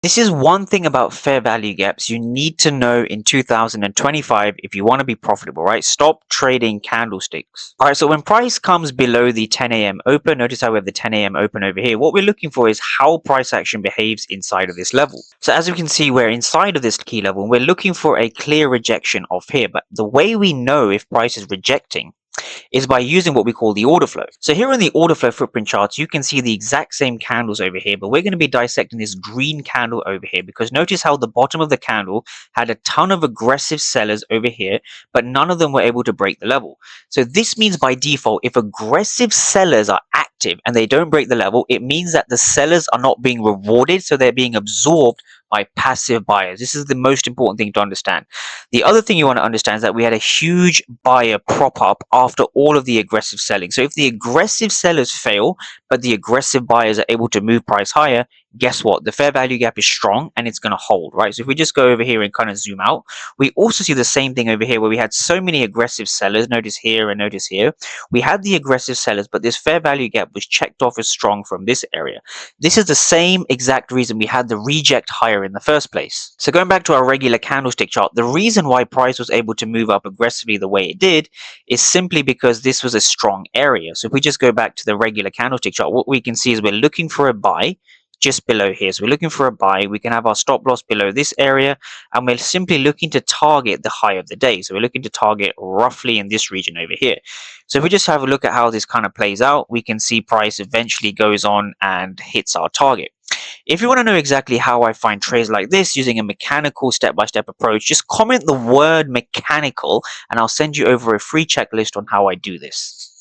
This is one thing about fair value gaps you need to know in 2025 if you want to be profitable, right? Stop trading candlesticks. All right, so when price comes below the 10 a.m. open, notice how we have the 10 a.m. open over here. What we're looking for is how price action behaves inside of this level. So as we can see, we're inside of this key level and we're looking for a clear rejection off here. But the way we know if price is rejecting is by using what we call the order flow. So here in the order flow footprint charts, you can see the exact same candles over here, but we're going to be dissecting this green candle over here because notice how the bottom of the candle had a ton of aggressive sellers over here, but none of them were able to break the level. So this means by default, if aggressive sellers are active and they don't break the level, it means that the sellers are not being rewarded, so they're being absorbed by passive buyers. This is the most important thing to understand. The other thing you want to understand is that we had a huge buyer prop up after all of the aggressive selling. So if the aggressive sellers fail, but the aggressive buyers are able to move price higher, guess what? The fair value gap is strong and it's going to hold, right? So if we just go over here and kind of zoom out, we also see the same thing over here where we had so many aggressive sellers. Notice here and notice here. We had the aggressive sellers, but this fair value gap was checked off as strong from this area. This is the same exact reason we had the reject higher in the first place. So going back to our regular candlestick chart, the reason why price was able to move up aggressively the way it did is simply because this was a strong area. So if we just go back to the regular candlestick chart, what we can see is we're looking for a buy just below here. So we're looking for a buy. We can have our stop loss below this area, and we're simply looking to target the high of the day. So we're looking to target roughly in this region over here. So if we just have a look at how this kind of plays out, we can see price eventually goes on and hits our target. If you want to know exactly how I find trades like this using a mechanical step-by-step approach, just comment the word mechanical and I'll send you over a free checklist on how I do this.